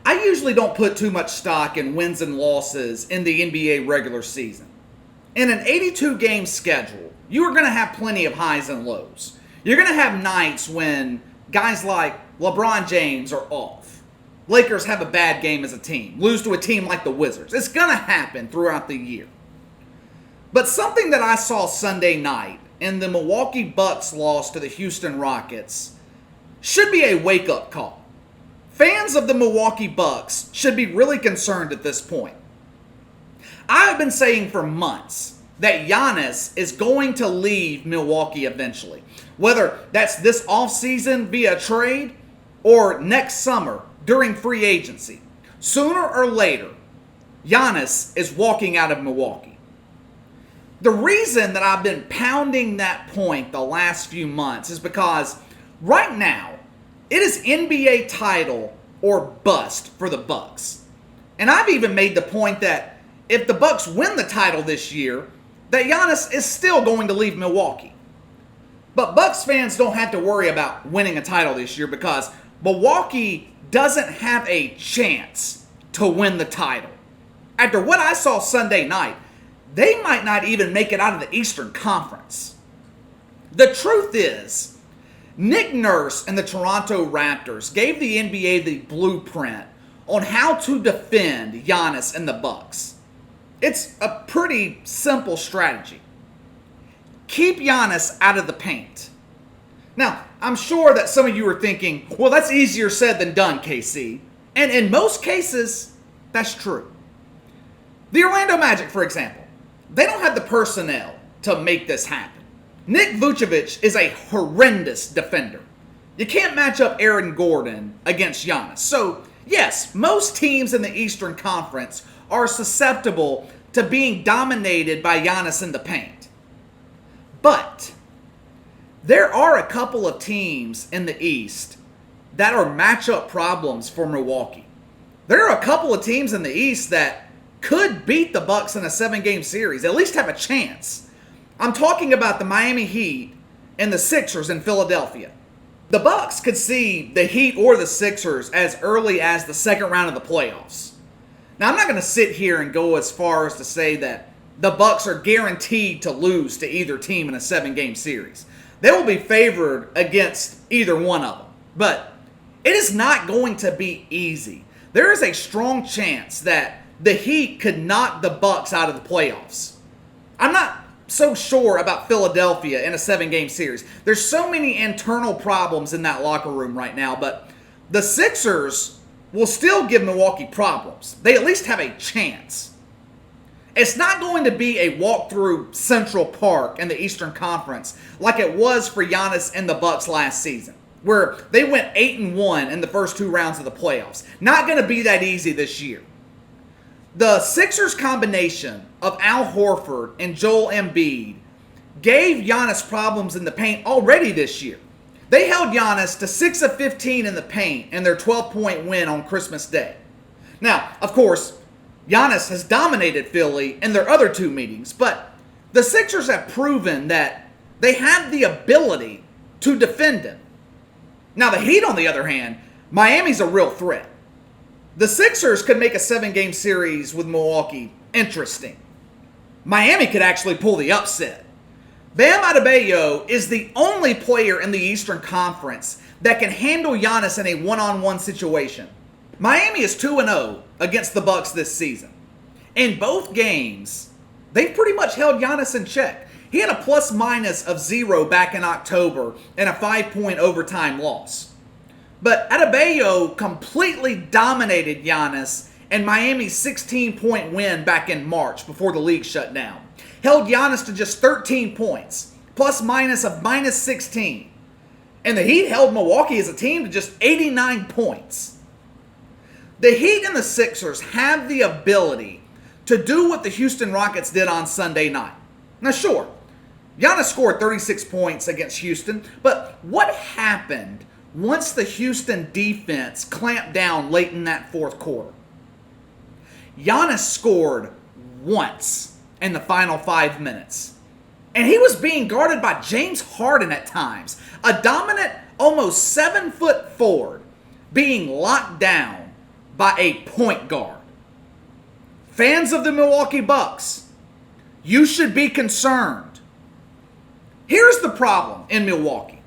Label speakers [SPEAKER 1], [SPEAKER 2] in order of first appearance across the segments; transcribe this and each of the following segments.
[SPEAKER 1] I usually don't put too much stock in wins and losses in the NBA regular season. In an 82 game schedule, you are going to have plenty of highs and lows. You're going to have nights when guys like LeBron James are off. Lakers have a bad game as a team, lose to a team like the Wizards. It's going to happen throughout the year. But something that I saw Sunday night in the Milwaukee Bucks loss to the Houston Rockets should be a wake-up call. Fans of the Milwaukee Bucks should be really concerned at this point. I've been saying for months that Giannis is going to leave Milwaukee eventually. Whether that's this offseason via trade or next summer during free agency. Sooner or later, Giannis is walking out of Milwaukee. The reason that I've been pounding that point the last few months is because right now, it is NBA title or bust for the Bucks. And I've even made the point that if the Bucks win the title this year, that Giannis is still going to leave Milwaukee. But Bucks fans don't have to worry about winning a title this year because Milwaukee doesn't have a chance to win the title. After what I saw Sunday night, they might not even make it out of the Eastern Conference. The truth is, Nick Nurse and the Toronto Raptors gave the NBA the blueprint on how to defend Giannis and the Bucks. It's a pretty simple strategy. Keep Giannis out of the paint. Now, I'm sure that some of you are thinking, well, that's easier said than done, KC. And in most cases, that's true. The Orlando Magic, for example, they don't have the personnel to make this happen. Nick Vucevic is a horrendous defender. You can't match up Aaron Gordon against Giannis. So, yes, most teams in the Eastern Conference are susceptible to being dominated by Giannis in the paint. But there are a couple of teams in the East that are matchup problems for Milwaukee. There are a couple of teams in the East that could beat the Bucks in a 7-game series, at least have a chance. I'm talking about the Miami Heat and the Sixers in Philadelphia. The Bucks could see the Heat or the Sixers as early as the second round of the playoffs. Now, I'm not going to sit here and go as far as to say that the Bucks are guaranteed to lose to either team in a 7-game series. They will be favored against either one of them. But it is not going to be easy. There is a strong chance that the Heat could knock the Bucks out of the playoffs. I'm not so sure about Philadelphia in a 7-game series. There's so many internal problems in that locker room right now, but the Sixers will still give Milwaukee problems. They at least have a chance. It's not going to be a walk through Central Park in the Eastern Conference like it was for Giannis and the Bucks last season, where they went 8-1 in the first 2 rounds of the playoffs. Not going to be that easy this year. The Sixers combination of Al Horford and Joel Embiid gave Giannis problems in the paint already this year. They held Giannis to 6 of 15 in the paint in their 12-point win on Christmas Day. Now, of course, Giannis has dominated Philly in their other 2 meetings, but the Sixers have proven that they have the ability to defend him. Now, the Heat, on the other hand, Miami's a real threat. The Sixers could make a 7-game series with Milwaukee interesting. Miami could actually pull the upset. Bam Adebayo is the only player in the Eastern Conference that can handle Giannis in a one-on-one situation. Miami is 2-0 against the Bucks this season. In both games, they've pretty much held Giannis in check. He had a plus-minus of 0 back in October in a 5-point overtime loss. But Adebayo completely dominated Giannis in Miami's 16-point win back in March before the league shut down. Held Giannis to just 13 points, plus-minus of minus 16. And the Heat held Milwaukee as a team to just 89 points. The Heat and the Sixers have the ability to do what the Houston Rockets did on Sunday night. Now, sure, Giannis scored 36 points against Houston, but what happened once the Houston defense clamped down late in that fourth quarter? Giannis scored once in the final 5 minutes. And he was being guarded by James Harden at times, a dominant, almost 7-foot forward, being locked down by a point guard. Fans of the Milwaukee Bucks, you should be concerned. Here's the problem in Milwaukee.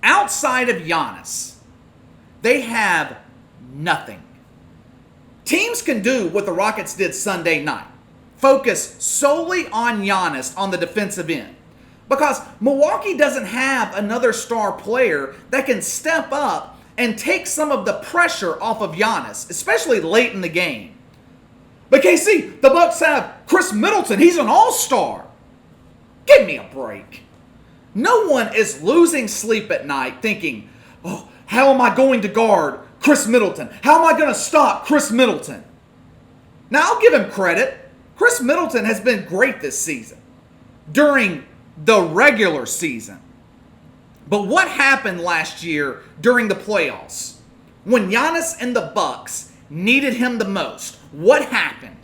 [SPEAKER 1] Outside of Giannis, they have nothing. Teams can do what the Rockets did Sunday night. Focus solely on Giannis on the defensive end. Because Milwaukee doesn't have another star player that can step up and take some of the pressure off of Giannis, especially late in the game. But KC, the Bucks have Chris Middleton. He's an all-star. Give me a break. No one is losing sleep at night thinking, oh, how am I going to guard Chris Middleton? How am I going to stop Chris Middleton? Now, I'll give him credit. Chris Middleton has been great this season during the regular season. But what happened last year during the playoffs? When Giannis and the Bucks needed him the most, what happened?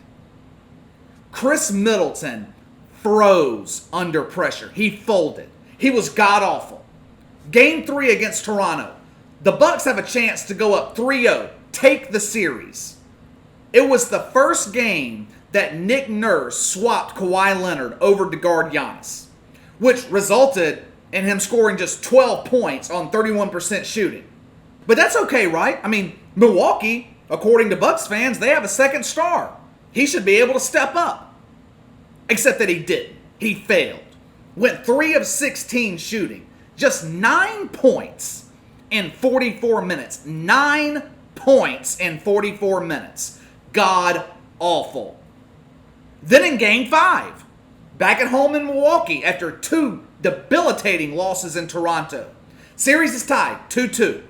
[SPEAKER 1] Chris Middleton froze under pressure. He folded. He was god-awful. Game 3 against Toronto. The Bucks have a chance to go up 3-0, take the series. It was the first game that Nick Nurse swapped Kawhi Leonard over to guard Giannis, which resulted in him scoring just 12 points on 31% shooting. But that's okay, right? I mean, Milwaukee, according to Bucks fans, they have a second star. He should be able to step up. Except that he didn't. He failed. Went 3 of 16 shooting. Just 9 points in 44 minutes. 9 points in 44 minutes. God awful. Then in Game 5, back at home in Milwaukee after 2 debilitating losses in Toronto. Series is tied 2-2.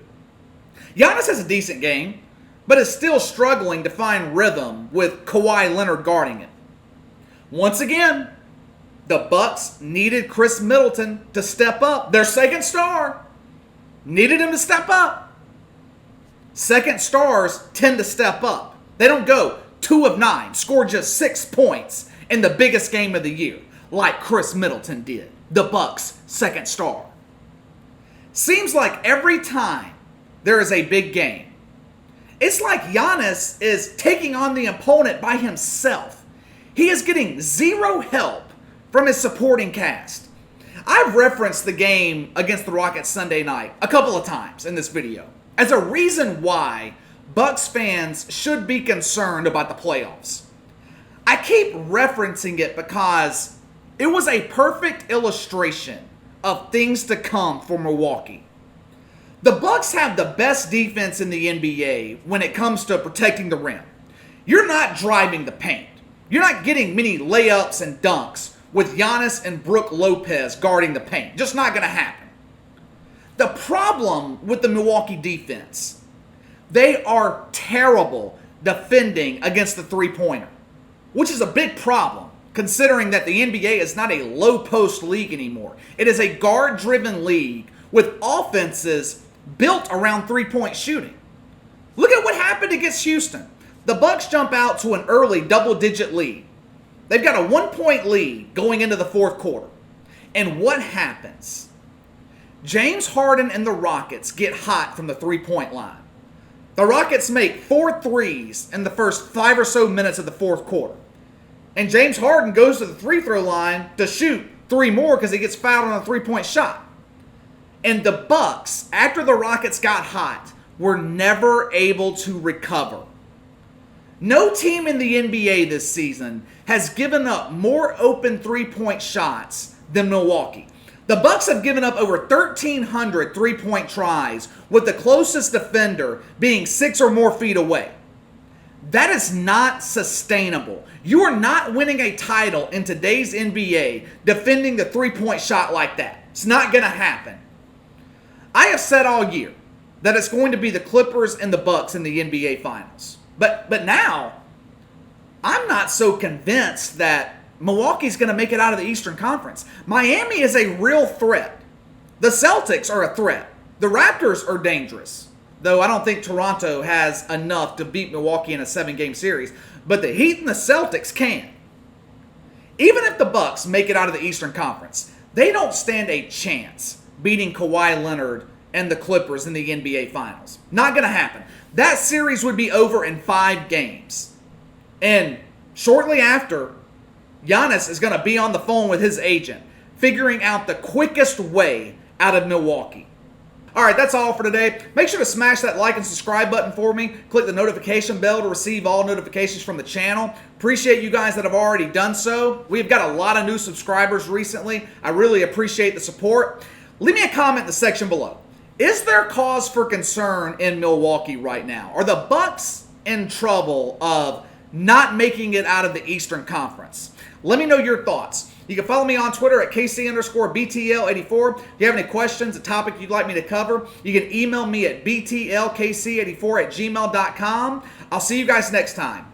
[SPEAKER 1] Giannis has a decent game, but is still struggling to find rhythm with Kawhi Leonard guarding it. Once again, the Bucks needed Chris Middleton to step up. Their second star needed him to step up. Second stars tend to step up. They don't go 2 of 9, score just 6 points in the biggest game of the year, like Chris Middleton did, the Bucks' second star. Seems like every time there is a big game, it's like Giannis is taking on the opponent by himself. He is getting zero help from his supporting cast. I've referenced the game against the Rockets Sunday night a couple of times in this video as a reason why Bucks fans should be concerned about the playoffs. I keep referencing it because it was a perfect illustration of things to come for Milwaukee. The Bucks have the best defense in the NBA when it comes to protecting the rim. You're not driving the paint. You're not getting many layups and dunks with Giannis and Brook Lopez guarding the paint. Just not going to happen. The problem with the Milwaukee defense, they are terrible defending against the three-pointer, which is a big problem considering that the NBA is not a low-post league anymore. It is a guard-driven league with offenses built around three-point shooting. Look at what happened against Houston. The Bucks jump out to an early double-digit lead. They've got a 1-point lead going into the fourth quarter. And what happens? James Harden and the Rockets get hot from the three-point line. The Rockets make 4 threes in the first 5 or so minutes of the fourth quarter. And James Harden goes to the free-throw line to shoot 3 more because he gets fouled on a 3-point shot. And the Bucks, after the Rockets got hot, were never able to recover. No team in the NBA this season has given up more open 3-point shots than Milwaukee. The Bucks have given up over 1,300 3-point tries, with the closest defender being 6 or more feet away. That is not sustainable. You are not winning a title in today's NBA defending the 3-point shot like that. It's not going to happen. I have said all year that it's going to be the Clippers and the Bucks in the NBA Finals. But now, I'm not so convinced that Milwaukee's going to make it out of the Eastern Conference. Miami is a real threat. The Celtics are a threat. The Raptors are dangerous. Though I don't think Toronto has enough to beat Milwaukee in a 7-game series. But the Heat and the Celtics can. Even if the Bucks make it out of the Eastern Conference, they don't stand a chance beating Kawhi Leonard and the Clippers in the NBA Finals. Not going to happen. That series would be over in 5 games. And shortly after, Giannis is going to be on the phone with his agent, figuring out the quickest way out of Milwaukee. All right, that's all for today. Make sure to smash that like and subscribe button for me. Click the notification bell to receive all notifications from the channel. Appreciate you guys that have already done so. We've got a lot of new subscribers recently. I really appreciate the support. Leave me a comment in the section below. Is there cause for concern in Milwaukee right now? Are the Bucks in trouble of not making it out of the Eastern Conference? Let me know your thoughts. You can follow me on Twitter at KC_BTL84. If you have any questions, a topic you'd like me to cover, you can email me at BTLKC84@gmail.com. I'll see you guys next time.